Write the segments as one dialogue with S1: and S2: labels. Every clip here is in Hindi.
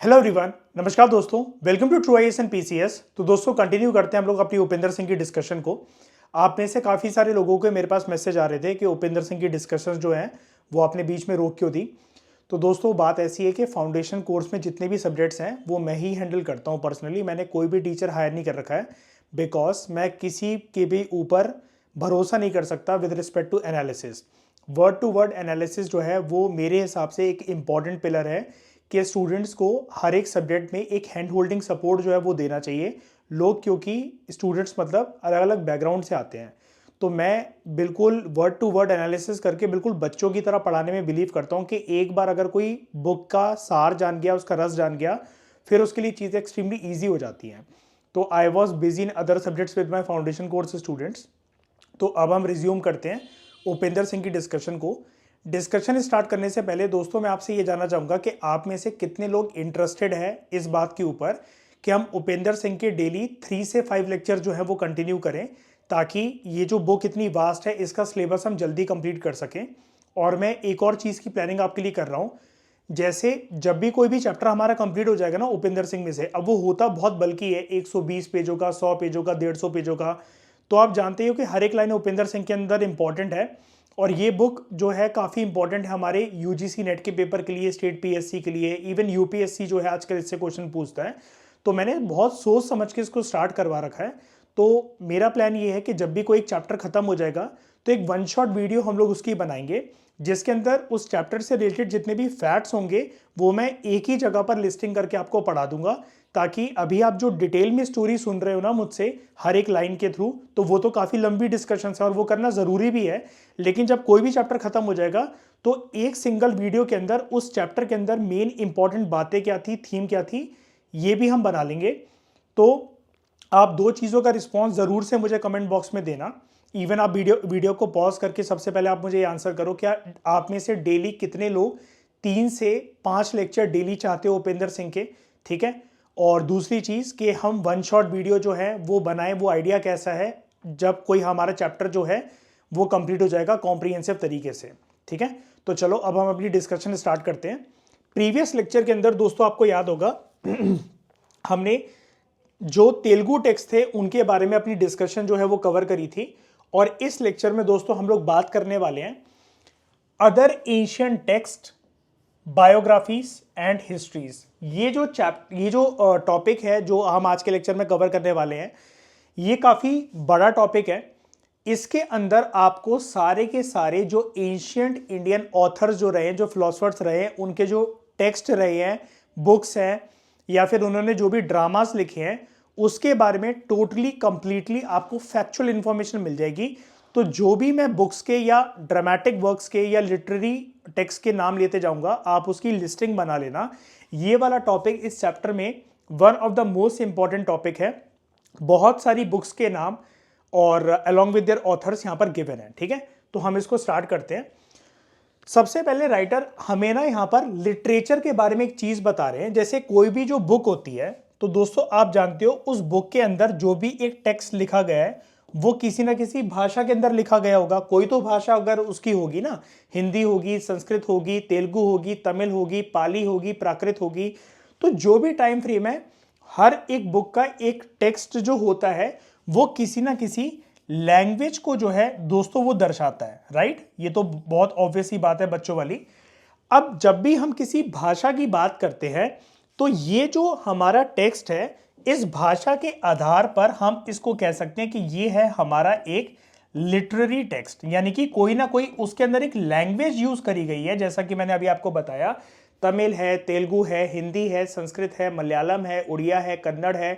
S1: हेलो एवरीवन, नमस्कार दोस्तों। Welcome to True IAS and PCS. तो दोस्तों कंटिन्यू करते हैं हम लोग अपनी उपेंद्र सिंह की डिस्कशन को। आप में से काफ़ी सारे लोगों के मेरे पास मैसेज आ रहे थे कि उपेंद्र सिंह की डिस्कशन जो है वो आपने बीच में रोक क्यों दी। तो दोस्तों बात ऐसी है कि फाउंडेशन कोर्स में जितने भी सब्जेक्ट्स हैं वो मैं ही हैंडल करता हूँ पर्सनली। मैंने कोई भी टीचर हायर नहीं कर रखा है बिकॉज मैं किसी के भी ऊपर भरोसा नहीं कर सकता with respect to analysis. Word to word analysis जो है वो मेरे हिसाब से एक इम्पॉर्टेंट पिलर है कि स्टूडेंट्स को हर एक सब्जेक्ट में एक हैंड होल्डिंग सपोर्ट जो है वो देना चाहिए लोग, क्योंकि स्टूडेंट्स मतलब अलग अलग बैकग्राउंड से आते हैं। तो मैं बिल्कुल वर्ड टू वर्ड एनालिसिस करके बिल्कुल बच्चों की तरह पढ़ाने में बिलीव करता हूँ कि एक बार अगर कोई बुक का सार जान गया, उसका रस जान गया, फिर उसके लिए चीज़ें एक्सट्रीमली ईजी हो जाती हैं। तो I was busy in other subjects with my foundation course students. तो अब हम रिज्यूम करते हैं उपेंद्र सिंह की डिस्कशन को। डिस्कशन स्टार्ट करने से पहले दोस्तों मैं आपसे ये जानना चाहूँगा कि आप में से कितने लोग इंटरेस्टेड हैं इस बात के ऊपर कि हम उपेंद्र सिंह के डेली 3 से 5 लेक्चर जो है वो कंटिन्यू करें, ताकि ये जो बुक इतनी वास्ट है इसका सिलेबस हम जल्दी कंप्लीट कर सकें। और मैं एक और चीज़ की प्लानिंग आपके लिए कर रहा हूँ। जैसे जब भी कोई भी चैप्टर हमारा कंप्लीट हो जाएगा ना उपेंद्र सिंह में से, अब वो होता बहुत बल्कि है, 120 पेजों का, 100 पेजों का, 150 पेजों का। तो आप जानते हो कि हर एक लाइन उपेंद्र सिंह के अंदर इंपॉर्टेंट है। और ये बुक जो है काफ़ी इंपॉर्टेंट है हमारे यूजीसी नेट के पेपर के लिए, स्टेट पीएससी के लिए, इवन यूपीएससी जो है आजकल इससे क्वेश्चन पूछता है। तो मैंने बहुत सोच समझ के इसको स्टार्ट करवा रखा है। तो मेरा प्लान ये है कि जब भी कोई एक चैप्टर खत्म हो जाएगा तो एक वन शॉट वीडियो हम लोग उसकी बनाएंगे, जिसके अंदर उस चैप्टर से रिलेटेड जितने भी फैक्ट्स होंगे वो मैं एक ही जगह पर लिस्टिंग करके आपको पढ़ा दूंगा, ताकि अभी आप जो डिटेल में स्टोरी सुन रहे हो ना मुझसे हर एक लाइन के थ्रू, तो वो तो काफ़ी लंबी डिस्कशन है और वो करना ज़रूरी भी है। लेकिन जब कोई भी चैप्टर खत्म हो जाएगा तो एक सिंगल वीडियो के अंदर उस चैप्टर के अंदर मेन इंपॉर्टेंट बातें क्या थी, थीम क्या थी, ये भी हम बना लेंगे। तो आप दो चीज़ों का रिस्पॉन्स ज़रूर से मुझे कमेंट बॉक्स में देना। इवन आप वीडियो को पॉज करके सबसे पहले आप मुझे ये आंसर करो, क्या आप में से डेली कितने लोग 3 से 5 लेक्चर डेली चाहते हो उपेंद्र सिंह के, ठीक है। और दूसरी चीज़ कि हम वन शॉट वीडियो जो है वो बनाएं, वो आइडिया कैसा है जब कोई हमारा चैप्टर जो है वो कंप्लीट हो जाएगा कॉम्प्रिहेंसिव तरीके से, ठीक है। तो चलो अब हम अपनी डिस्कशन स्टार्ट करते हैं। प्रीवियस लेक्चर के अंदर दोस्तों आपको याद होगा हमने जो तेलुगु टेक्स्ट थे उनके बारे में अपनी डिस्कशन जो है वो कवर करी थी। और इस लेक्चर में दोस्तों हम लोग बात करने वाले हैं other Asian text, biographies and histories. ये जो टॉपिक है जो हम आज के लेक्चर में कवर करने वाले हैं, ये काफ़ी बड़ा टॉपिक है। इसके अंदर आपको सारे के सारे जो एंशियंट इंडियन ऑथर्स जो रहे हैं, जो फिलोसफर्स रहे हैं, उनके जो टेक्स्ट रहे हैं, बुक्स हैं, या फिर उन्होंने जो भी ड्रामास लिखे हैं उसके बारे में टोटली कंप्लीटली आपको फैक्चुअल इंफॉर्मेशन मिल जाएगी। तो जो भी मैं बुक्स के या ड्रामेटिक वर्क्स के या लिटरेरी टेक्स्ट के नाम लेते जाऊंगा, आप उसकी लिस्टिंग बना लेना। ये वाला टॉपिक इस चैप्टर में one of the most important topic है। बहुत सारी बुक्स के नाम और अलॉन्ग विद देयर ऑथर्स यहाँ पर गिवन है, ठीक है। तो हम इसको स्टार्ट करते हैं। सबसे पहले राइटर हमें ना यहाँ पर लिटरेचर के बारे में एक चीज बता रहे हैं। जैसे कोई भी जो बुक होती है, तो दोस्तों आप जानते हो उस बुक के अंदर जो भी एक टेक्स्ट लिखा गया है वो किसी ना किसी भाषा के अंदर लिखा गया होगा। कोई तो भाषा अगर उसकी होगी ना, हिंदी होगी, संस्कृत होगी, तेलुगु होगी, तमिल होगी, पाली होगी, प्राकृत होगी। तो जो भी टाइम फ्रेम है, हर एक बुक का एक टेक्स्ट जो होता है वो किसी ना किसी लैंग्वेज को जो है दोस्तों वो दर्शाता है, राइट। ये तो बहुत ऑब्वियस ही बात है बच्चों वाली। अब जब भी हम किसी भाषा की बात करते हैं तो ये जो हमारा टेक्स्ट है, इस भाषा के आधार पर हम इसको कह सकते हैं कि ये है हमारा एक लिटरेरी टेक्स्ट, यानी कि कोई ना कोई उसके अंदर एक लैंग्वेज यूज करी गई है। जैसा कि मैंने अभी आपको बताया, तमिल है, तेलुगु है, हिंदी है, संस्कृत है, मलयालम है, उड़िया है, कन्नड़ है,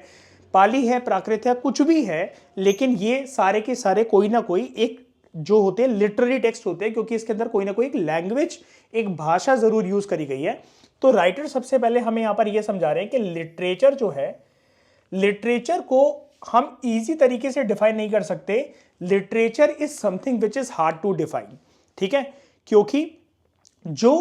S1: पाली है, प्राकृत है, कुछ भी है। लेकिन ये सारे के सारे कोई ना कोई एक जो होते हैं लिटरेरी टेक्स्ट होते हैं, क्योंकि इसके अंदर कोई ना कोई एक लैंग्वेज, एक भाषा जरूर यूज करी गई है। तो राइटर सबसे पहले हमें यहां पर यह समझा रहे हैं कि लिटरेचर जो है, लिटरेचर को हम इजी तरीके से डिफाइन नहीं कर सकते। Literature is something which is hard to define, ठीक है। क्योंकि जो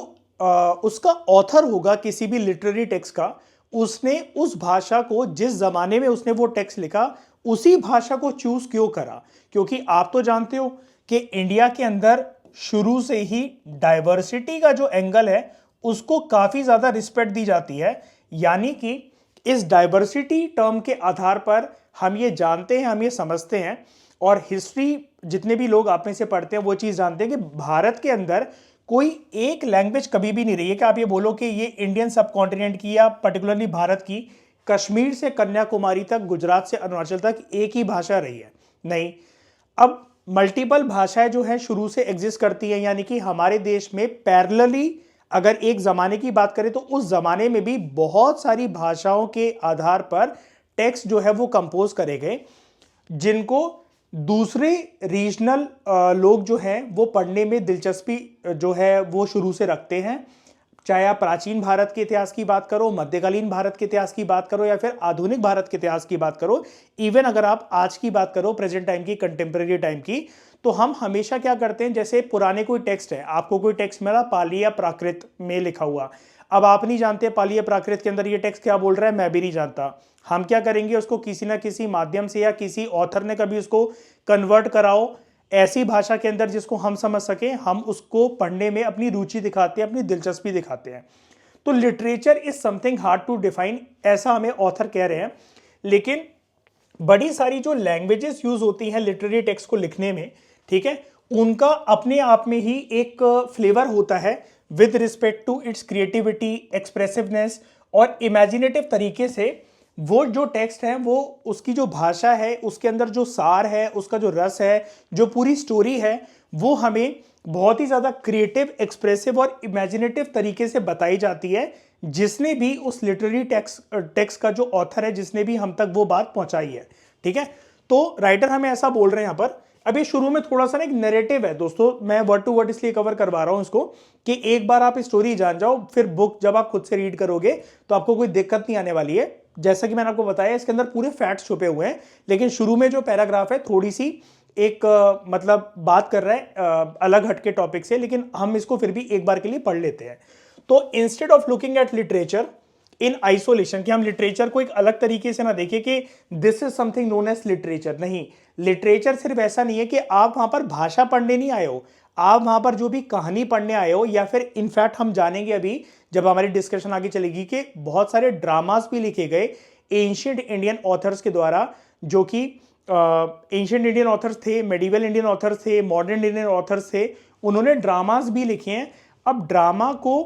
S1: उसका ऑथर होगा किसी भी लिटरेरी टेक्स्ट का, उसने उस भाषा को, जिस जमाने में उसने वो टेक्स्ट लिखा, उसी भाषा को चूज क्यों करा। क्योंकि आप तो जानते हो कि इंडिया के अंदर शुरू से ही डाइवर्सिटी का जो एंगल है उसको काफी ज्यादा रिस्पेक्ट दी जाती है। यानी कि इस डाइवर्सिटी टर्म के आधार पर हम ये जानते हैं, हम ये समझते हैं, और हिस्ट्री जितने भी लोग आप में से पढ़ते हैं वो चीज़ जानते हैं कि भारत के अंदर कोई एक लैंग्वेज कभी भी नहीं रही है कि आप ये बोलो कि ये इंडियन सब कॉन्टिनेंट की या पर्टिकुलरली भारत की कश्मीर से कन्याकुमारी तक, गुजरात से अरुणाचल तक एक ही भाषा रही है। नहीं, अब मल्टीपल भाषाएं जो है शुरू से एग्जिस्ट करती हैं, यानी कि हमारे देश में पैरेलली अगर एक जमाने की बात करें तो उस जमाने में भी बहुत सारी भाषाओं के आधार पर टेक्स्ट जो है वो कंपोज करे गए, जिनको दूसरे रीजनल लोग जो हैं वो पढ़ने में दिलचस्पी जो है वो शुरू से रखते हैं। चाहे आप प्राचीन भारत के इतिहास की बात करो, मध्यकालीन भारत के इतिहास की बात करो, या फिर आधुनिक भारत के इतिहास की बात करो, इवन अगर आप आज की बात करो, प्रेजेंट टाइम की, कंटेम्प्रेरी टाइम की, तो हम हमेशा क्या करते हैं, जैसे पुराने कोई टेक्स्ट है, आपको कोई टेक्स्ट मिला पाली या प्राकृत में लिखा हुआ, अब आप नहीं जानते पाली या प्राकृत के अंदर ये टेक्स्ट क्या बोल रहा है, मैं भी नहीं जानता। हम क्या करेंगे, उसको किसी ना किसी माध्यम से या किसी ऑथर ने कभी उसको कन्वर्ट कराओ ऐसी भाषा के अंदर जिसको हम समझ सकें, हम उसको पढ़ने में अपनी रुचि दिखाते हैं, अपनी दिलचस्पी दिखाते हैं। तो literature is something hard to define, ऐसा हमें ऑथर कह रहे हैं। लेकिन बड़ी सारी जो लैंग्वेजेस यूज होती हैं लिटरेरी टेक्स्ट को लिखने में, ठीक है, उनका अपने आप में ही एक फ्लेवर होता है with respect to its creativity, expressiveness और इमेजिनेटिव तरीके से वो जो टेक्स्ट है, वो उसकी जो भाषा है, उसके अंदर जो सार है, उसका जो रस है, जो पूरी स्टोरी है, वो हमें बहुत ही ज़्यादा क्रिएटिव, एक्सप्रेसिव और इमेजिनेटिव तरीके से बताई जाती है, जिसने भी उस लिटरेरी टेक्स्ट का जो ऑथर है, जिसने भी हम तक वो बात पहुंचाई है। ठीक है, तो राइटर हमें ऐसा बोल रहे हैं यहाँ पर। अभी शुरू में थोड़ा सा ना एक नैरेटिव है दोस्तों, मैं वर्ड टू वर्ड इसलिए कवर करवा रहा हूं इसको कि एक बार आप स्टोरी जान जाओ, फिर बुक जब आप खुद से रीड करोगे तो आपको कोई दिक्कत नहीं आने वाली है। जैसा कि मैंने आपको बताया, इसके अंदर पूरे फैक्ट्स छुपे हुए हैं, लेकिन शुरू में जो पैराग्राफ है थोड़ी सी एक मतलब बात कर रहा है अलग हटके टॉपिक से, लेकिन हम इसको फिर भी एक बार के लिए पढ़ लेते हैं। तो instead of looking at literature in isolation, कि हम लिटरेचर को एक अलग तरीके से ना देखें कि this is something known as literature, नहीं, लिटरेचर सिर्फ ऐसा नहीं है कि आप वहां पर भाषा पढ़ने नहीं आए हो, आप वहां पर जो भी कहानी पढ़ने आए हो, या फिर इनफैक्ट हम जानेंगे अभी जब हमारी डिस्कशन आगे चलेगी कि बहुत सारे ड्रामास भी लिखे गए एंशिएंट इंडियन ऑथर्स के द्वारा, जो कि एंशिएंट इंडियन ऑथर्स थे, मेडिवल इंडियन ऑथर्स थे, मॉडर्न इंडियन ऑथर्स थे, उन्होंने ड्रामास भी लिखे हैं। अब ड्रामा को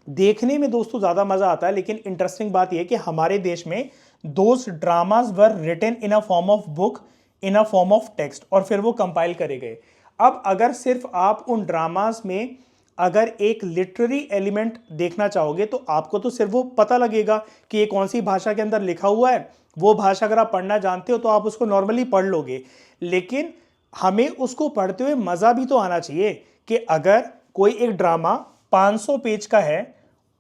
S1: देखने में दोस्तों ज़्यादा मज़ा आता है, लेकिन इंटरेस्टिंग बात यह है कि हमारे देश में those dramas were written in a form of book, in a form of text, और फिर वो कंपाइल करे गए। अब अगर सिर्फ आप उन ड्रामास में अगर एक लिटरेरी एलिमेंट देखना चाहोगे तो आपको तो सिर्फ वो पता लगेगा कि ये कौन सी भाषा के अंदर लिखा हुआ है, वो भाषा अगर आप पढ़ना जानते हो तो आप उसको नॉर्मली पढ़ लोगे, लेकिन हमें उसको पढ़ते हुए मज़ा भी तो आना चाहिए कि अगर कोई एक ड्रामा 500 पेज का है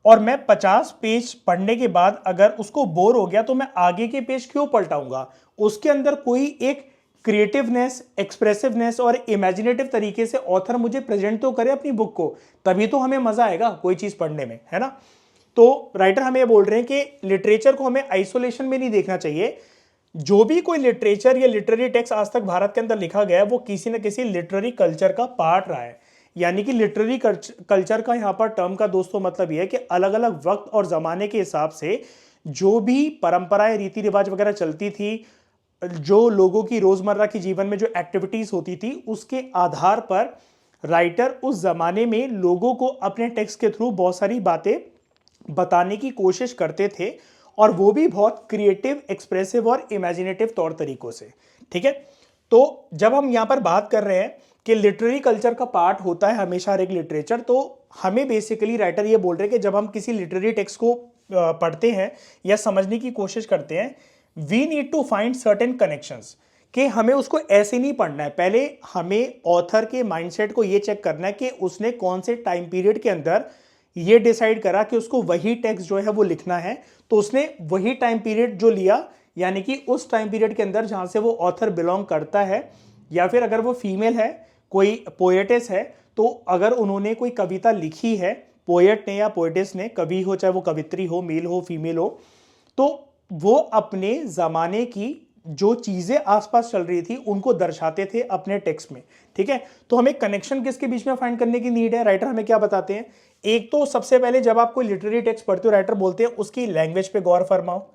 S1: और मैं 50 पेज पढ़ने के बाद अगर उसको बोर हो गया तो मैं आगे के पेज क्यों पलटाऊंगा। उसके अंदर कोई एक क्रिएटिवनेस, एक्सप्रेसिवनेस और इमेजिनेटिव तरीके से ऑथर मुझे प्रेजेंट तो करे अपनी बुक को, तभी तो हमें मजा आएगा कोई चीज पढ़ने में, है ना। तो राइटर हमें ये बोल रहे हैं कि लिटरेचर को हमें आइसोलेशन में नहीं देखना चाहिए। जो भी कोई लिटरेचर या लिटरेरी टेक्स्ट आज तक भारत के अंदर लिखा गया है वो किसी न किसी लिटरेरी कल्चर का पार्ट रहा है। यानी कि लिटरेरी कल्चर का यहाँ पर टर्म का दोस्तों मतलब यह है कि अलग अलग वक्त और ज़माने के हिसाब से जो भी परंपराएं, रीति रिवाज वगैरह चलती थी, जो लोगों की रोज़मर्रा की जीवन में जो एक्टिविटीज़ होती थी, उसके आधार पर राइटर उस ज़माने में लोगों को अपने टेक्स्ट के थ्रू बहुत सारी बातें बताने की कोशिश करते थे, और वो भी बहुत क्रिएटिव, एक्सप्रेसिव और इमेजिनेटिव तौर तरीकों से। ठीक है, तो जब हम यहाँ पर बात कर रहे हैं कि लिटरेरी कल्चर का पार्ट होता है हमेशा हर एक लिटरेचर, तो हमें बेसिकली राइटर ये बोल रहे हैं कि जब हम किसी लिटरेरी टेक्स्ट को पढ़ते हैं या समझने की कोशिश करते हैं, we need to find certain connections, कि हमें उसको ऐसे नहीं पढ़ना है। पहले हमें ऑथर के माइंडसेट को ये चेक करना है कि उसने कौन से टाइम पीरियड के अंदर ये डिसाइड करा कि उसको वही टेक्स्ट जो है वो लिखना है, तो उसने वही टाइम पीरियड जो लिया, यानी कि उस टाइम पीरियड के अंदर जहां से वो ऑथर बिलोंग करता है, या फिर अगर वो फीमेल है, कोई पोएटेस है, तो अगर उन्होंने कोई कविता लिखी है, पोएट ने या पोएटेस ने, कवि हो चाहे वो कवित्री हो, मेल हो फीमेल हो, तो वो अपने ज़माने की जो चीज़ें आसपास चल रही थी उनको दर्शाते थे अपने टेक्स्ट में। ठीक है, तो हमें कनेक्शन किसके बीच में फाइंड करने की नीड है। राइटर हमें क्या बताते हैं, एक तो सबसे पहले जब आप कोई लिटरेरी टेक्स्ट पढ़ते हो, राइटर बोलते हैं उसकी लैंग्वेज पे गौर फरमाओ।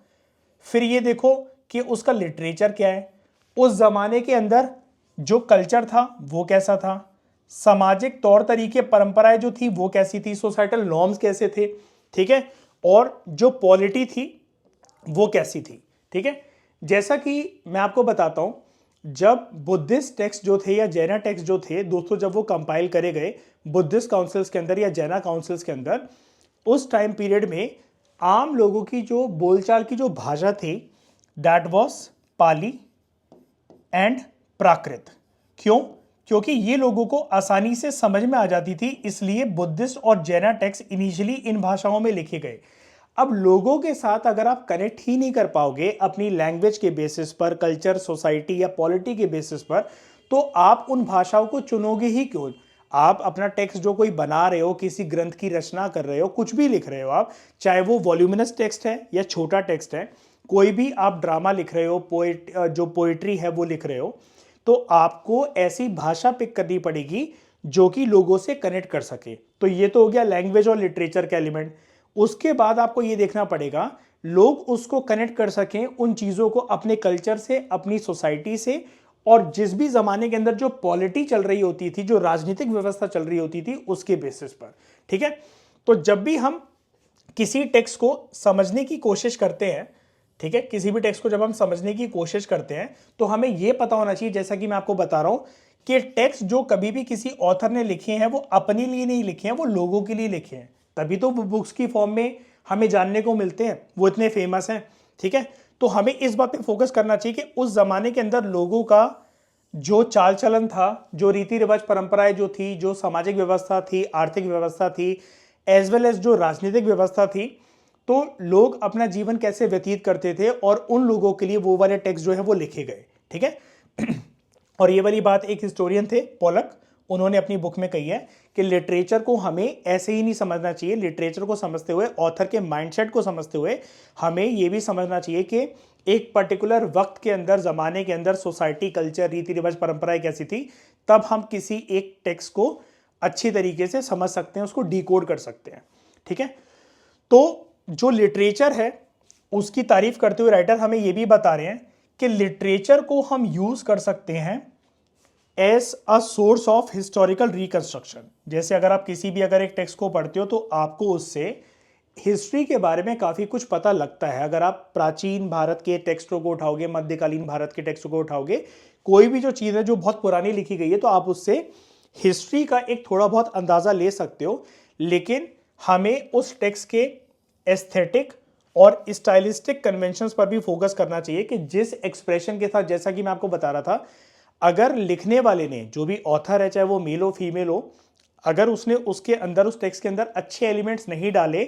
S1: फिर ये देखो कि उसका लिटरेचर क्या है, उस जमाने के अंदर जो कल्चर था वो कैसा था, सामाजिक तौर तरीके परंपराएं जो थी वो कैसी थी, सोसाइटल नॉर्म्स कैसे थे, ठीक है, और जो पॉलिटी थी वो कैसी थी, ठीक है। जैसा कि मैं आपको बताता हूं, जब बुद्धिस्ट टेक्स्ट जो थे या जैना टेक्स्ट जो थे दोस्तों, जब वो कंपाइल करे गए बुद्धिस्ट काउंसिल्स के अंदर या जैना काउंसिल्स के अंदर, उस टाइम पीरियड में आम लोगों की जो बोलचाल की जो भाषा थी दैट वाज पाली एंड प्राकृत। क्यों? क्योंकि ये लोगों को आसानी से समझ में आ जाती थी, इसलिए बुद्धिस्ट और जैना टेक्स्ट इनिशियली इन भाषाओं में लिखे गए। अब लोगों के साथ अगर आप कनेक्ट ही नहीं कर पाओगे अपनी लैंग्वेज के बेसिस पर, कल्चर, सोसाइटी या पॉलिटी के बेसिस पर, तो आप उन भाषाओं को चुनोगे ही क्यों? आप अपना टेक्स्ट जो कोई बना रहे हो, किसी ग्रंथ की रचना कर रहे हो, कुछ भी लिख रहे हो आप, चाहे वो वॉल्यूमिनस टेक्स्ट है या छोटा टेक्स्ट है, कोई भी आप ड्रामा लिख रहे हो, जो पोइट्री है वो लिख रहे हो, तो आपको ऐसी भाषा पिक करनी पड़ेगी जो कि लोगों से कनेक्ट कर सके। तो ये तो हो गया लैंग्वेज और लिटरेचर का एलिमेंट। उसके बाद आपको ये देखना पड़ेगा लोग उसको कनेक्ट कर सकें उन चीज़ों को अपने कल्चर से, अपनी सोसाइटी से, और जिस भी ज़माने के अंदर जो पॉलिटी चल रही होती थी, जो राजनीतिक व्यवस्था चल रही होती थी, उसके बेसिस पर, ठीक है। तो जब भी हम किसी टेक्स्ट को समझने की कोशिश करते हैं, ठीक है, किसी भी टेक्स्ट को जब हम समझने की कोशिश करते हैं तो हमें यह पता होना चाहिए, जैसा कि मैं आपको बता रहा हूं, कि टेक्स्ट जो कभी भी किसी ऑथर ने लिखे हैं वो अपने लिए नहीं लिखे हैं, वो लोगों के लिए लिखे हैं। तभी तो बुक्स की फॉर्म में हमें जानने को मिलते हैं, वो इतने फेमस हैं, ठीक है। तो हमें इस बात पे फोकस करना चाहिए कि उस जमाने के अंदर लोगों का जो चाल चलन था, जो रीति रिवाज परंपराएं जो थी, जो सामाजिक व्यवस्था थी, आर्थिक व्यवस्था थी, एज वेल एज जो राजनीतिक व्यवस्था थी, तो लोग अपना जीवन कैसे व्यतीत करते थे, और उन लोगों के लिए वो वाले टेक्स्ट जो है वो लिखे गए, ठीक है। और ये वाली बात एक हिस्टोरियन थे पोलक, उन्होंने अपनी बुक में कही है कि लिटरेचर को हमें ऐसे ही नहीं समझना चाहिए। लिटरेचर को समझते हुए, ऑथर के माइंडसेट को समझते हुए, हमें यह भी समझना चाहिए कि एक पर्टिकुलर वक्त के अंदर, जमाने के अंदर सोसाइटी, कल्चर, रीति रिवाज, परंपराएं कैसी थी, तब हम किसी एक टेक्स्ट को अच्छी तरीके से समझ सकते हैं, उसको डिकोड कर सकते हैं, ठीक है। तो जो लिटरेचर है उसकी तारीफ करते हुए राइटर हमें यह भी बता रहे हैं कि लिटरेचर को हम यूज कर सकते हैं as a source of historical reconstruction. जैसे अगर आप किसी भी अगर एक टेक्स्ट को पढ़ते हो तो आपको उससे हिस्ट्री के बारे में काफ़ी कुछ पता लगता है। अगर आप प्राचीन भारत के टेक्स्टों को उठाओगे, मध्यकालीन भारत के टेक्स्टों को उठाओगे, कोई भी जो चीज़ है जो बहुत पुरानी लिखी गई है, तो आप उससे हिस्ट्री का एक थोड़ा बहुत अंदाज़ा ले सकते हो। लेकिन हमें उस टेक्स्ट के एस्थेटिक और स्टाइलिस्टिक कन्वेंशंस पर भी फोकस करना चाहिए कि जिस एक्सप्रेशन के साथ, जैसा कि मैं आपको बता रहा था, अगर लिखने वाले ने, जो भी ऑथर है, चाहे वो मेल हो फीमेल हो, अगर उसने उसके अंदर, उस टेक्स्ट के अंदर अच्छे एलिमेंट्स नहीं डाले,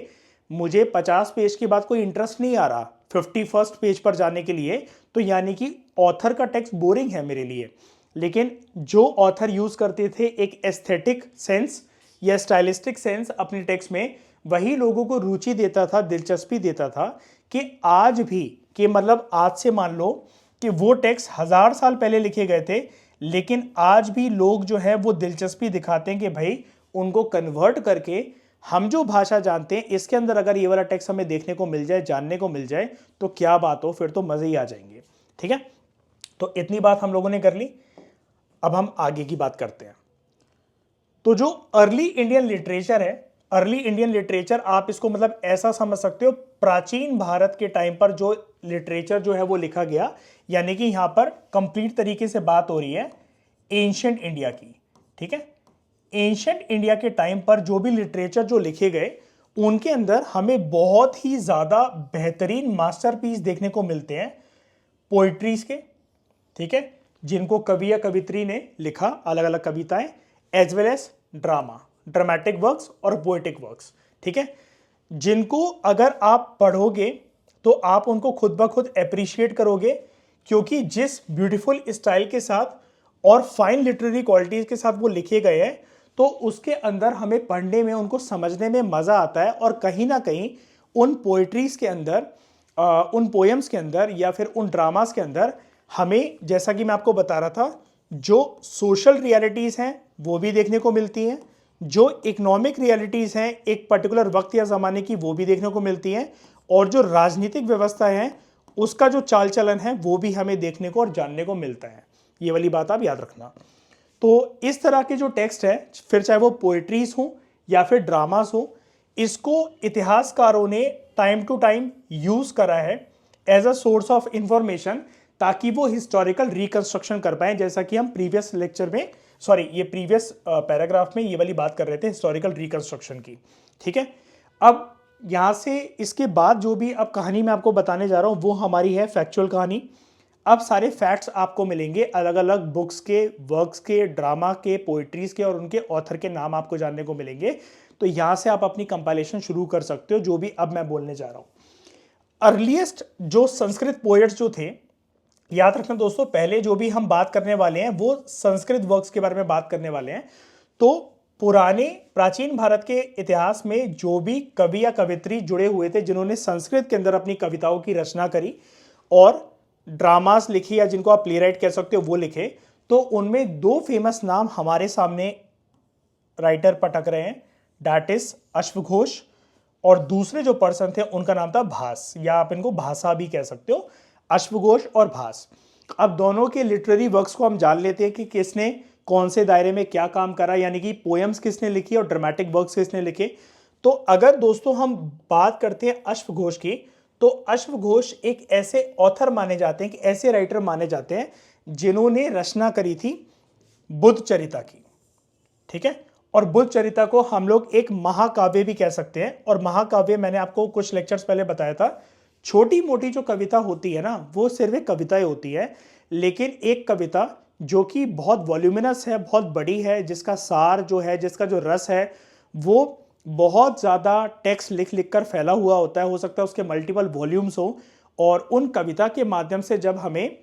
S1: मुझे 50 पेज के बाद कोई इंटरेस्ट नहीं आ रहा 51st पेज पर जाने के लिए, तो यानी कि ऑथर का टेक्स्ट बोरिंग है मेरे लिए। लेकिन जो ऑथर यूज करते थे एक एस्थेटिक सेंस या स्टाइलिस्टिक सेंस अपने टेक्स्ट में, वही लोगों को रुचि देता था, दिलचस्पी देता था कि आज भी, कि मतलब आज से मान लो कि वो टेक्स्ट 1000 साल पहले लिखे गए थे, लेकिन आज भी लोग जो है वो दिलचस्पी दिखाते हैं कि भाई उनको कन्वर्ट करके हम जो भाषा जानते हैं इसके अंदर अगर ये वाला टेक्स्ट हमें देखने को मिल जाए, जानने को मिल जाए, तो क्या बात हो, फिर तो मजे ही आ जाएंगे, ठीक है। तो इतनी बात हम लोगों ने कर ली। अब हम आगे की बात करते हैं। तो जो अर्ली इंडियन लिटरेचर है, अर्ली इंडियन लिटरेचर आप इसको मतलब ऐसा समझ सकते हो, प्राचीन भारत के टाइम पर जो लिटरेचर जो है वो लिखा गया, यानी कि यहां पर कंप्लीट तरीके से बात हो रही है एंशिएंट इंडिया की, ठीक है। एंशिएंट इंडिया के टाइम पर जो भी लिटरेचर जो लिखे गए, उनके अंदर हमें बहुत ही ज्यादा बेहतरीन मास्टरपीस देखने को मिलते हैं पोइट्रीज के, ठीक है, जिनको कवि या कवित्री ने लिखा, अलग अलग कविताएं, as well as drama, dramatic works और पोएटिक वर्क्स, ठीक है, जिनको अगर आप पढ़ोगे तो आप उनको खुद ब खुद एप्रिशिएट करोगे, क्योंकि जिस ब्यूटीफुल स्टाइल के साथ और फाइन लिटरेरी क्वालिटीज के साथ वो लिखे गए हैं, तो उसके अंदर हमें पढ़ने में, उनको समझने में मजा आता है। और कहीं ना कहीं उन पोइट्रीज के अंदर, उन पोएम्स के अंदर या फिर उन ड्रामास के अंदर हमें, जैसा कि मैं आपको बता रहा था, जो सोशल रियलिटीज हैं वो भी देखने को मिलती हैं, जो इकोनॉमिक रियलिटीज़ हैं एक पर्टिकुलर वक्त या ज़माने की, वो भी देखने को मिलती हैं, और जो राजनीतिक व्यवस्था है उसका जो चाल चलन है वो भी हमें देखने को और जानने को मिलता है। ये वाली बात आप याद रखना। तो इस तरह के जो टेक्स्ट है, फिर चाहे वो पोइट्रीज हो या फिर ड्रामास हो, इसको इतिहासकारों ने टाइम टू टाइम यूज़ करा है as a source of information, ताकि वो हिस्टोरिकल रिकंस्ट्रक्शन कर पाए, जैसा कि हम प्रीवियस लेक्चर में, सॉरी ये प्रीवियस पैराग्राफ में ये वाली बात कर रहे थे हिस्टोरिकल रिकंस्ट्रक्शन की। ठीक है, अब यहाँ से इसके बाद जो भी अब कहानी मैं आपको बताने जा रहा हूँ वो हमारी है फैक्चुअल कहानी। अब सारे फैक्ट्स आपको मिलेंगे अलग अलग बुक्स के, वर्क्स के, ड्रामा के, पोइट्रीज के, और उनके ऑथर के नाम आपको जानने को मिलेंगे। तो यहाँ से आप अपनी कंपाइलेशन शुरू कर सकते हो जो भी अब मैं बोलने जा रहा हूँ। अर्लीस्ट जो संस्कृत पोएट्स जो थे, याद रखना दोस्तों, पहले जो भी हम बात करने वाले हैं वो संस्कृत वर्क्स के बारे में बात करने वाले हैं। तो पुराने प्राचीन भारत के इतिहास में जो भी कवि या कवित्री जुड़े हुए थे जिन्होंने संस्कृत के अंदर अपनी कविताओं की रचना करी और ड्रामास लिखी, या जिनको आप प्ले राइट कह सकते हो, वो लिखे, तो उनमें दो फेमस नाम हमारे सामने राइटर पटक रहे हैं, दैट इज अश्वघोष, और दूसरे जो पर्सन थे उनका नाम था भास, या आप इनको भाषा भी कह सकते हो, अश्वघोष और भास। अब दोनों के लिटरेरी वर्क्स को हम जान लेते हैं कि किसने कौन से दायरे में क्या काम करा, यानी कि पोएम्स किसने लिखी और ड्रामेटिक वर्क्स किसने लिखे। तो अगर दोस्तों हम बात करते हैं अश्वघोष की, तो अश्वघोष एक ऐसे ऑथर माने जाते हैं, कि ऐसे राइटर माने जाते हैं जिन्होंने रचना करी थी बुद्ध चरिता की। ठीक है, और बुद्ध चरिता को हम लोग एक महाकाव्य भी कह सकते हैं। और महाकाव्य मैंने आपको कुछ लेक्चर्स पहले बताया था, छोटी मोटी जो कविता होती है ना, वो सिर्फ एक कविताएं होती है, लेकिन एक कविता जो कि बहुत वॉल्यूमिनस है, बहुत बड़ी है, जिसका सार जो है, जिसका जो रस है, वो बहुत ज़्यादा टेक्स्ट लिख लिख कर फैला हुआ होता है, हो सकता है उसके मल्टीपल वॉल्यूम्स हो, और उन कविता के माध्यम से जब हमें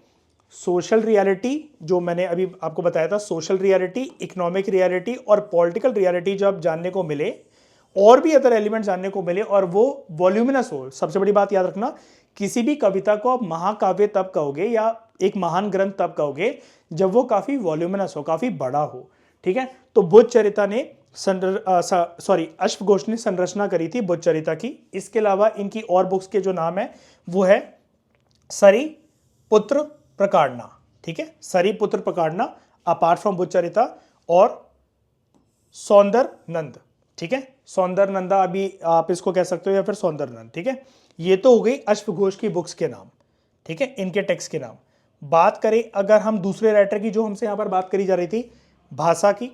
S1: सोशल रियलिटी, जो मैंने अभी आपको बताया था, सोशल रियलिटी, इकोनॉमिक रियलिटी और पॉलिटिकल रियलिटी जब जानने को मिले, और भी अदर एलिमेंट जानने को मिले, और वो वॉल्यूमिनस हो। सबसे बड़ी बात याद रखना, किसी भी कविता को आप महाकाव्य तब कहोगे या एक महान ग्रंथ तब कहोगे जब वो काफ़ी वॉल्यूमिनस हो, काफ़ी बड़ा हो। ठीक है, तो बुद्ध चरिता ने अश्वघोष ने संरचना करी थी बुद्ध चरिता की। इसके अलावा इनकी और बुक्स के जो नाम है वो है सरी पुत्र प्रकारना। ठीक है, सरी पुत्र प्रकारना अपार्ट फ्रॉम बुद्ध चरिता, और सौंदर नंद। ठीक है, सौंदर नंदा अभी आप इसको कह सकते हो, या फिर सौंदर नंद। ठीक है, ये तो हो गई अश्वघोष की बुक्स के नाम। ठीक है, इनके टेक्स्ट के नाम। बात करें अगर हम दूसरे राइटर की, जो हमसे यहाँ पर बात करी जा रही थी, भाषा की,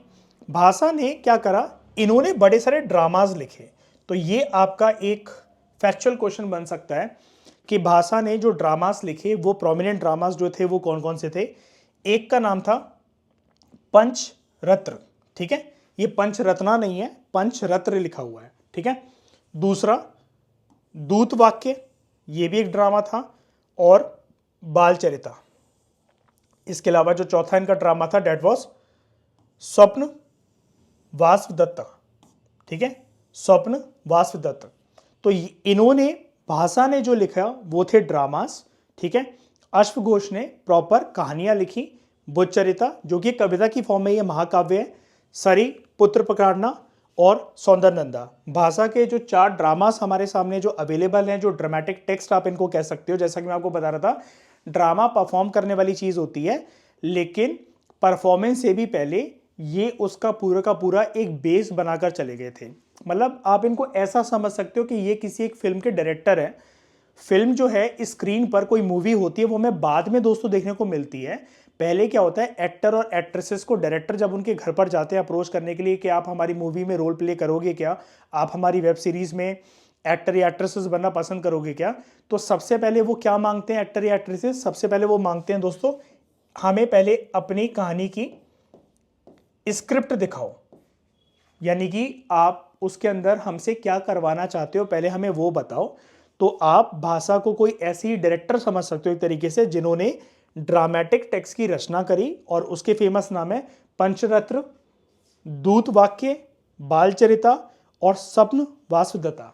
S1: भाषा ने क्या करा, इन्होंने बड़े सारे ड्रामाज लिखे। तो ये आपका एक फैक्चुअल क्वेश्चन बन सकता है कि भाषा ने जो ड्रामास लिखे, वो प्रोमिनेंट ड्रामास जो थे वो कौन कौन से थे। एक का नाम था पंचरत्न। ठीक है, ये पंचरत्ना नहीं है, पंचरत्न लिखा हुआ है। ठीक है, दूसरा दूत वाक्य, ये भी एक ड्रामा था, और बालचरिता। इसके अलावा जो चौथा इनका ड्रामा था, डेट वॉज स्वप्न वासवदत्ता। ठीक है, स्वप्न वासवदत्त। तो इन्होंने, भाषा ने जो लिखा वो थे ड्रामास। ठीक है, अश्वघोष ने प्रॉपर कहानियां लिखी, बुद्ध चरिता जो कि कविता की फॉर्म में ये महाकाव्य है, सरी पुत्र प्रकारना और सौंदरनंदा। भाषा के जो 4 ड्रामास हमारे सामने जो अवेलेबल हैं, जो ड्रामेटिक टेक्स्ट आप इनको कह सकते हो, जैसा कि मैं आपको बता रहा था, ड्रामा परफॉर्म करने वाली चीज़ होती है, लेकिन परफॉर्मेंस से भी पहले ये उसका पूरा का पूरा एक बेस बनाकर चले गए थे। मतलब आप इनको ऐसा समझ सकते हो कि ये किसी एक फिल्म के डायरेक्टर हैं। फिल्म जो है, स्क्रीन पर कोई मूवी होती है, वो हमें बाद में दोस्तों देखने को मिलती है। पहले क्या होता है, एक्टर और एक्ट्रेसेस को डायरेक्टर जब उनके घर पर जाते हैं अप्रोच करने के लिए कि आप हमारी मूवी में रोल प्ले करोगे क्या, आप हमारी वेब सीरीज में एक्टर या एक्ट्रेसेस बनना पसंद करोगे क्या, तो सबसे पहले वो क्या मांगते हैं एक्टर या एक्ट्रेसेस, सबसे पहले वो मांगते हैं दोस्तों, हमें पहले अपनी कहानी की स्क्रिप्ट दिखाओ, यानी कि आप उसके अंदर हमसे क्या करवाना चाहते हो, पहले हमें वो बताओ। तो आप भाषा को कोई ऐसी डायरेक्टर समझ सकते हो एक तरीके से, जिन्होंने ड्रामेटिक टेक्स्ट की रचना करी, और उसके फेमस नाम है पंचरत्न, दूत वाक्य, बालचरिता और स्वप्न वासवदत्ता।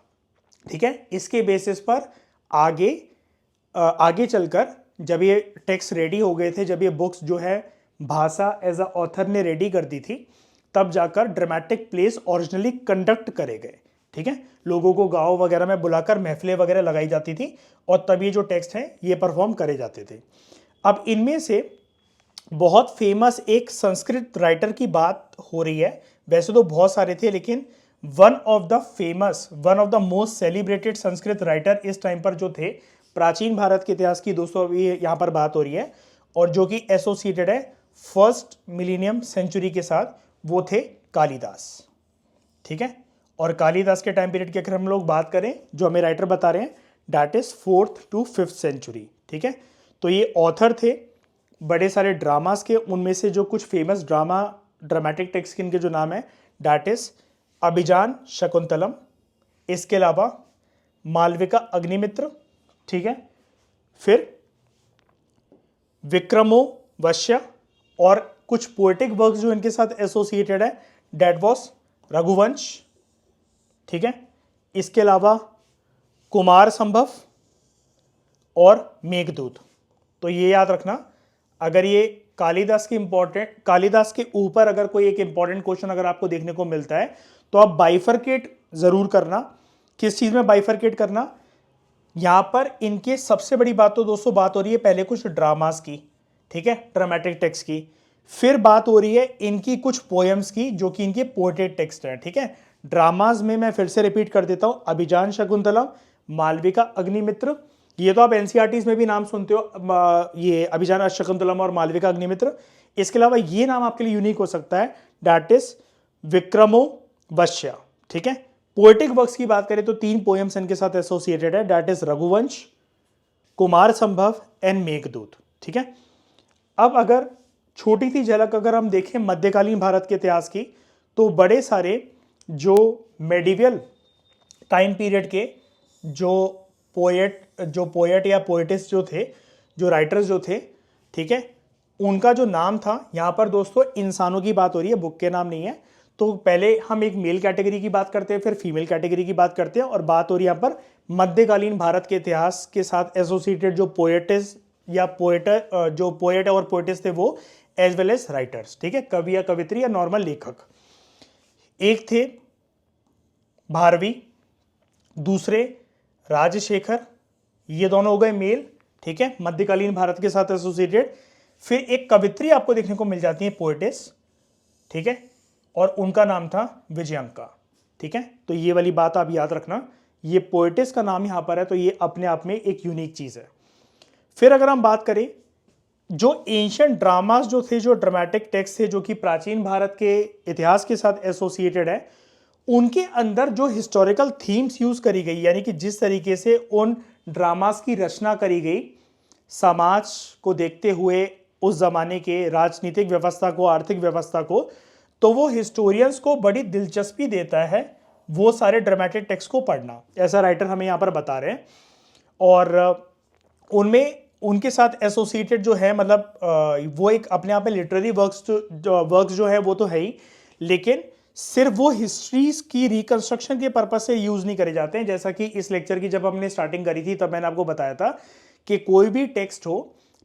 S1: ठीक है, इसके बेसिस पर आगे चलकर जब ये टेक्स्ट रेडी हो गए थे, जब ये बुक्स जो है भाषा एज अ ऑथर ने रेडी कर दी थी, तब जाकर ड्रामेटिक प्लेस ओरिजिनली कंडक्ट करे गए। ठीक है, लोगों को गाँव वगैरह में बुलाकर महफिलें वगैरह लगाई जाती थी और तब ये जो टेक्स्ट हैं ये परफॉर्म करे जाते थे। अब इनमें से बहुत फेमस एक संस्कृत राइटर की बात हो रही है, वैसे तो बहुत सारे थे लेकिन one of the most celebrated Sanskrit writer इस टाइम पर जो थे प्राचीन भारत के इतिहास की, दोस्तों अभी यहाँ पर बात हो रही है और जो कि एसोसिएटेड है फर्स्ट मिलीनियम सेंचुरी के साथ, वो थे कालिदास। ठीक है, और कालिदास के टाइम पीरियड की अगर हम लोग बात करें जो हमें राइटर बता रहे हैं, that is 4th to 5th century. ठीक है, तो ये ऑथर थे बड़े सारे ड्रामास के, उनमें से जो कुछ फेमस ड्रामेटिक टेक्स्ट इनके जो नाम है, दैट इज अभिजान शकुंतलम, इसके अलावा मालविका अग्निमित्र। ठीक है, फिर विक्रमोवश्य और कुछ पोएटिक वर्क्स जो इनके साथ एसोसिएटेड है, दैट वाज रघुवंश। ठीक है, इसके अलावा कुमार संभव और मेघदूत। तो ये याद रखना, अगर ये कालिदास के ऊपर अगर कोई एक इंपॉर्टेंट क्वेश्चन अगर आपको देखने को मिलता है तो आप बाइफरकेट जरूर करना। किस चीज में बाइफरकेट करना? यहां पर इनके सबसे बड़ी बात तो दोस्तों बात हो रही है पहले कुछ ड्रामास की, ठीक है, ड्रामेटिक टेक्स्ट की, फिर बात हो रही है इनकी कुछ पोएम्स की जो कि इनके पोएटेड टेक्स्ट हैं। ठीक है, ड्रामास में मैं फिर से रिपीट कर देता हूं, अभिजान शकुंतलम, मालविका अग्निमित्र, ये तो आप एनसीईआरटीज में भी नाम सुनते हो, ये अभिजान शकुंतलम और मालविका अग्निमित्र। इसके अलावा ये नाम आपके लिए यूनिक हो सकता है, दैट इज विक्रमोवश्य। ठीक है, पोएटिक वर्क्स की बात करें तो 3 पोएम्स इनके साथ एसोसिएटेड है, दैट इज रघुवंश, कुमार संभव एंड मेघदूत। ठीक है, अब अगर छोटी सी झलक अगर हम देखें मध्यकालीन भारत के इतिहास की, तो बड़े सारे जो मेडिवल टाइम पीरियड के जो पोएट या पोएटिस्ट जो थे, जो राइटर्स जो थे, ठीक है, उनका जो नाम था, यहां पर दोस्तों इंसानों की बात हो रही है, बुक के नाम नहीं है। तो पहले हम एक मेल कैटेगरी की बात करते हैं, फिर फीमेल कैटेगरी की बात करते हैं, और बात हो रही है यहाँ पर मध्यकालीन भारत के इतिहास के साथ एसोसिएटेड जो पोएटिस्ट या जो पोएट और पोएटिस्ट थे वो, एज वेल एज राइटर्स। ठीक है, कवि या कवित्री या नॉर्मल लेखक। एक थे भारवी, दूसरे राजशेखर, ये दोनों हो गए मेल। ठीक है, मध्यकालीन भारत के साथ एसोसिएटेड। फिर एक कवित्री आपको देखने को मिल जाती है, पोएटिस। ठीक है, और उनका नाम था विजयंका। ठीक है, तो ये वाली बात आप याद रखना, ये पोएटिस का नाम यहां पर है, तो ये अपने आप में एक यूनिक चीज है। फिर अगर हम बात करें जो एंशिएंट ड्रामास जो थे, जो ड्रामेटिक टेक्स्ट थे, जो कि प्राचीन भारत के इतिहास के साथ एसोसिएटेड है, उनके अंदर जो हिस्टोरिकल थीम्स यूज करी गई, यानी कि जिस तरीके से उन ड्रामास की रचना करी गई समाज को देखते हुए, उस जमाने के राजनीतिक व्यवस्था को, आर्थिक व्यवस्था को, तो वो हिस्टोरियंस को बड़ी दिलचस्पी देता है वो सारे ड्रामेटिक टेक्स्ट को पढ़ना, ऐसा राइटर हमें यहाँ पर बता रहे हैं। और उनमें उनके साथ एसोसिएटेड जो है, मतलब वो एक अपने आप में लिटरेरी वर्क्स जो है वो तो है ही, लेकिन सिर्फ वो हिस्ट्रीज की रिकंस्ट्रक्शन के पर्पस से यूज नहीं करे जाते हैं। जैसा कि इस लेक्चर की जब हमने स्टार्टिंग करी थी तब मैंने आपको बताया था कि कोई भी टेक्स्ट हो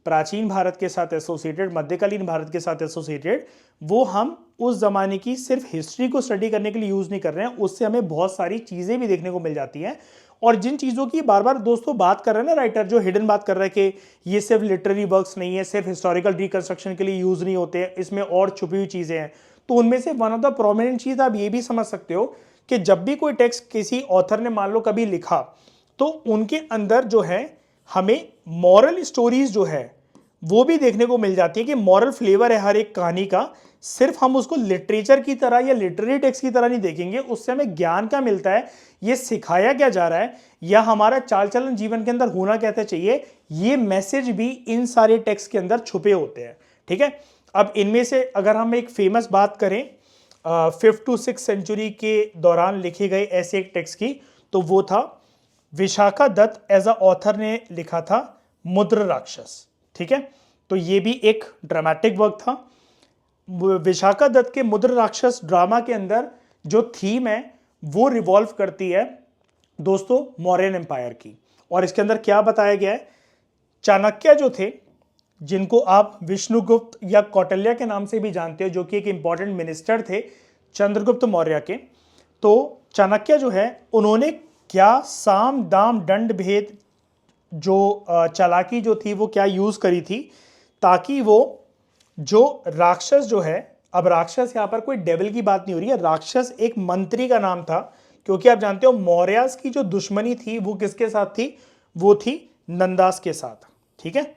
S1: प्राचीन भारत के साथ एसोसिएटेड, मध्यकालीन भारत के साथ एसोसिएटेड, वो हम उस जमाने की सिर्फ हिस्ट्री को स्टडी करने के लिए यूज नहीं कर रहे हैं, उससे हमें बहुत सारी चीजें भी देखने को मिल जाती हैं। और जिन चीजों की बार बार दोस्तों बात कर रहे हैं ना राइटर, जो हिडन बात कर रहा है कि ये सिर्फ लिटरेरी वर्क्स नहीं है, सिर्फ हिस्टोरिकल रिकंस्ट्रक्शन के लिए यूज नहीं होते हैं, इसमें और छुपी हुई चीजें हैं, तो उनमें से वन ऑफ द प्रोमिनेंट चीज आप ये भी समझ सकते हो कि जब भी कोई टेक्स्ट किसी ऑथर ने मान लो कभी लिखा, तो उनके अंदर जो है हमें मॉरल स्टोरीज जो है वो भी देखने को मिल जाती है कि मॉरल फ्लेवर है हर एक कहानी का। सिर्फ हम उसको लिटरेचर की तरह या लिटरेरी टेक्स्ट की तरह नहीं देखेंगे, उससे हमें ज्ञान क्या मिलता है, ये सिखाया क्या जा रहा है, या हमारा चाल चलन जीवन के अंदर होना कहते चाहिए, ये मैसेज भी इन सारे टेक्स्ट के अंदर छुपे होते हैं। ठीक है, अब इनमें से अगर हम एक फेमस बात करें 5th to 6th सेंचुरी के दौरान लिखे गए ऐसे एक टेक्स्ट की, तो वो था Vishakha Datta as a author ने लिखा था मुद्र राक्षस। ठीक है, तो ये भी एक ड्रामेटिक वर्क था। विशाखा दत्त के मुद्र राक्षस ड्रामा के अंदर जो थीम है वो रिवॉल्व करती है दोस्तों मौर्यन एम्पायर की। और इसके अंदर क्या बताया गया है, चाणक्य जो थे जिनको आप विष्णुगुप्त या कौटिल्य के नाम से भी जानते हो, जो कि एक इंपॉर्टेंट मिनिस्टर थे चंद्रगुप्त मौर्य के। तो चाणक्य जो है उन्होंने क्या साम दाम दंड भेद जो चालाकी जो थी वो क्या यूज करी थी, ताकि वो जो राक्षस जो है, अब राक्षस यहां पर कोई डेविल की बात नहीं हो रही है, राक्षस एक मंत्री का नाम था, क्योंकि आप जानते हो मौर्यास की जो दुश्मनी थी वो किसके साथ थी, वो थी नंदास के साथ। ठीक है,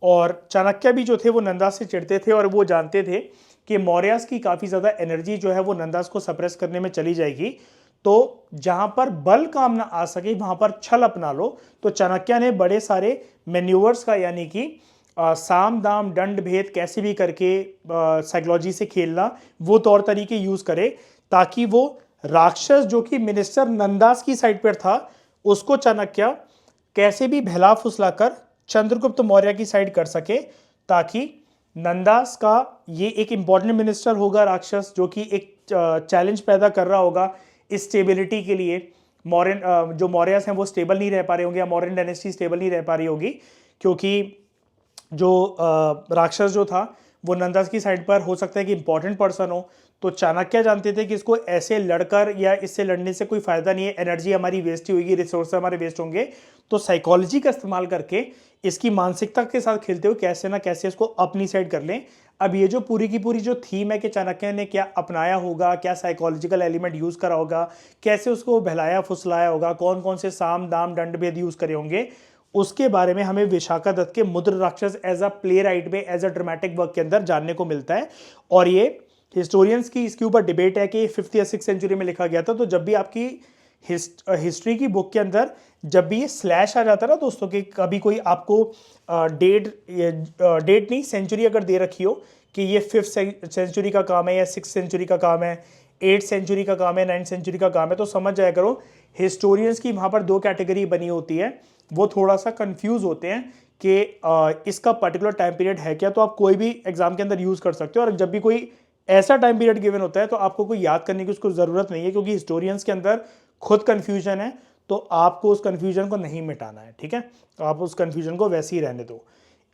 S1: और चाणक्य भी जो थे वो नंदास से चिढ़ते थे और वो जानते थे कि मौर्यास की काफी ज्यादा एनर्जी जो है वो नंदास को सप्रेस करने में चली जाएगी, तो जहां पर बल काम ना आ सके वहां पर छल अपना लो। तो चाणक्य ने बड़े सारे मैन्यूवर्स का, यानी कि साम दाम दंड भेद कैसे भी करके साइकोलॉजी से खेलना, वो तौर तरीके यूज करे, ताकि वो राक्षस जो कि मिनिस्टर नंदास की साइड पर था उसको चाणक्य कैसे भी बहला फुसला कर चंद्रगुप्त मौर्य की साइड कर सके, ताकि नंदास का ये एक इंपॉर्टेंट मिनिस्टर होगा राक्षस, जो कि एक चैलेंज पैदा कर रहा होगा स्टेबिलिटी के लिए। मौर्यन जो मौर्यस हैं वो स्टेबल नहीं रह पा रहे होंगे, या मौर्यन डायनेस्टी स्टेबल नहीं रह पा रही होगी, क्योंकि जो राक्षस जो था वो नंदास की साइड पर हो सकता है कि इंपॉर्टेंट पर्सन हो। तो चाणक्य जानते थे कि इसको ऐसे लड़कर या इससे लड़ने से कोई फायदा नहीं है, एनर्जी हमारी वेस्ट ही होगी, रिसोर्स हमारे वेस्ट होंगे। तो साइकोलॉजी का इस्तेमाल करके इसकी मानसिकता के साथ खेलते हुए कैसे ना कैसे इसको अपनी साइड कर लें। अब ये जो पूरी की पूरी जो थीम है कि चाणक्य ने क्या अपनाया होगा, क्या साइकोलॉजिकल एलिमेंट यूज करा होगा, कैसे उसको बहलाया फुसलाया होगा, कौन कौन से साम दाम दंड भेद यूज करे होंगे, उसके बारे में हमें विशाखा दत्त के मुद्र राक्षस एज अ प्ले राइट में, एज अ ड्रामेटिक वर्क के अंदर जानने को मिलता है। और ये हिस्टोरियंस की इसके ऊपर डिबेट है कि 5th या 6th सेंचुरी में लिखा गया था। तो जब भी आपकी हिस्ट्री की बुक के अंदर जब भी ये स्लैश आ जाता है ना दोस्तों, कि कभी कोई आपको डेट नहीं सेंचुरी अगर दे रखी हो कि ये 5th सेंचुरी का काम है या 6th सेंचुरी का काम है, 8th सेंचुरी का काम है, 9th सेंचुरी का काम है, तो समझ जाया करो हिस्टोरियंस की वहां पर दो कैटेगरी बनी होती है। वो थोड़ा सा कंफ्यूज होते हैं कि इसका पर्टिकुलर टाइम पीरियड है क्या। तो आप कोई भी एग्जाम के अंदर यूज कर सकते हो, और जब भी कोई ऐसा टाइम पीरियड गिवन होता है तो आपको कोई याद करने की उसको जरूरत नहीं है, क्योंकि हिस्टोरियंस के अंदर खुद कंफ्यूजन है, तो आपको उस कंफ्यूजन को नहीं मिटाना है। ठीक है, तो आप उस कंफ्यूजन को वैसे ही रहने दो।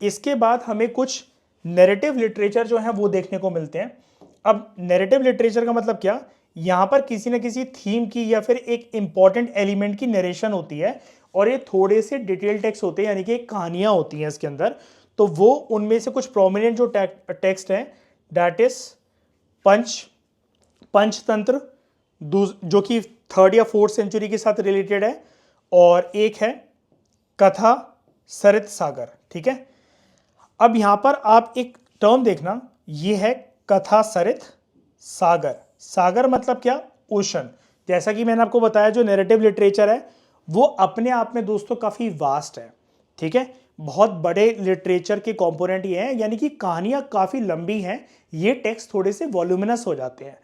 S1: इसके बाद हमें कुछ नैरेटिव लिटरेचर जो है वो देखने को मिलते हैं। अब नैरेटिव लिटरेचर का मतलब क्या, यहां पर किसी न किसी थीम की या फिर एक इंपॉर्टेंट एलिमेंट की नरेशन होती है, और ये थोड़े से डिटेल टेक्स्ट होते हैं, यानी कि कहानियां होती हैं इसके अंदर। तो वो उनमें से कुछ प्रोमिनेंट जो टेक्स्ट हैं, दैट इज पंचतंत्र, जो कि 3rd या 4th सेंचुरी के साथ रिलेटेड है, और एक है कथा सरित सागर। ठीक है, अब यहां पर आप एक टर्म देखना, ये है कथा सरित सागर। सागर मतलब क्या, ओशन। जैसा कि मैंने आपको बताया जो नैरेटिव लिटरेचर है वो अपने आप में दोस्तों काफी वास्ट है। ठीक है, बहुत बड़े लिटरेचर के कंपोनेंट ये हैं, यानी कि कहानियां काफी लंबी हैं, ये टेक्स्ट थोड़े से वॉल्यूमिनस हो जाते हैं।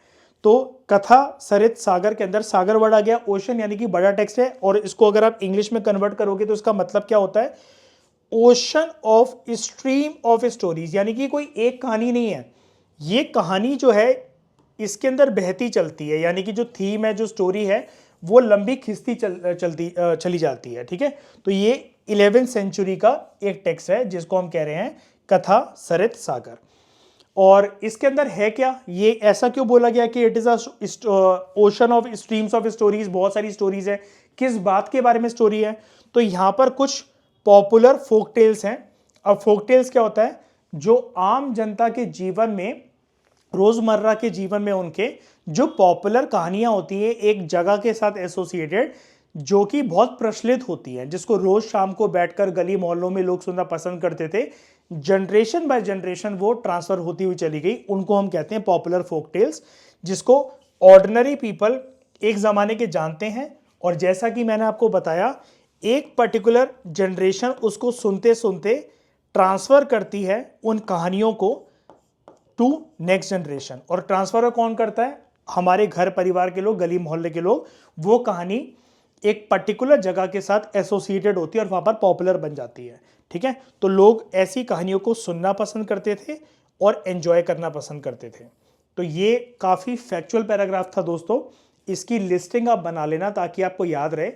S1: तो कथा सरित सागर के अंदर सागर वर्ड आ गया, ओशन यानी कि बड़ा टेक्स्ट है, और इसको अगर आप इंग्लिश में कन्वर्ट करोगे तो इसका मतलब क्या होता है, ocean of stream of stories, यानी कि कोई एक कहानी नहीं है, ये कहानी जो है इसके अंदर बहती चलती है, यानी कि जो थीम है, जो स्टोरी है, वो लंबी खिंचती चली जाती है। ठीक है, तो ये 11th सेंचुरी का एक टेक्स्ट है जिसको हम कह रहे हैं कथा सरित सागर। और इसके अंदर है क्या, ये ऐसा क्यों बोला गया कि it is ocean of streams of stories, बहुत सारी स्टोरीज है, किस बात के बारे में स्टोरी है, तो यहां पर कुछ पॉपुलर फोक टेल्स हैं। अब फोक टेल्स क्या होता है, जो आम जनता के जीवन में, रोजमर्रा के जीवन में उनके जो पॉपुलर कहानियां होती हैं एक जगह के साथ एसोसिएटेड, जो कि बहुत प्रचलित होती है, जिसको रोज शाम को बैठकर गली मोहल्लों में लोग सुनना पसंद करते थे, जनरेशन बाय जनरेशन वो ट्रांसफर होती हुई चली गई, उनको हम कहते हैं पॉपुलर फोक टेल्स, जिसको ऑर्डिनरी पीपल एक जमाने के जानते हैं। और जैसा कि मैंने आपको बताया, एक पर्टिकुलर जनरेशन उसको सुनते सुनते ट्रांसफर करती है उन कहानियों को टू नेक्स्ट जनरेशन। और ट्रांसफर कौन करता है, हमारे घर परिवार के लोग, गली मोहल्ले के लोग। वो कहानी एक पर्टिकुलर जगह के साथ एसोसिएटेड होती है और वहां पर पॉपुलर बन जाती है। ठीक है, तो लोग ऐसी कहानियों को सुनना पसंद करते थे और एंजॉय करना पसंद करते थे। तो ये काफी फैक्चुअल पैराग्राफ था दोस्तों, इसकी लिस्टिंग आप बना लेना ताकि आपको याद रहे।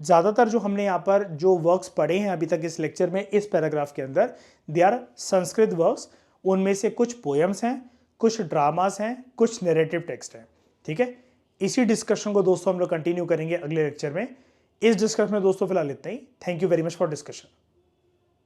S1: ज़्यादातर जो हमने यहाँ पर जो वर्क्स पढ़े हैं अभी तक इस लेक्चर में, इस पैराग्राफ के अंदर, दे आर संस्कृत वर्क्स। उनमें से कुछ पोएम्स हैं, कुछ ड्रामास हैं, कुछ नैरेटिव टेक्स्ट हैं। ठीक है, इसी डिस्कशन को दोस्तों हम लोग कंटिन्यू करेंगे अगले लेक्चर में। इस डिस्कशन में दोस्तों फिलहाल इतना ही। Thank you very much for discussion.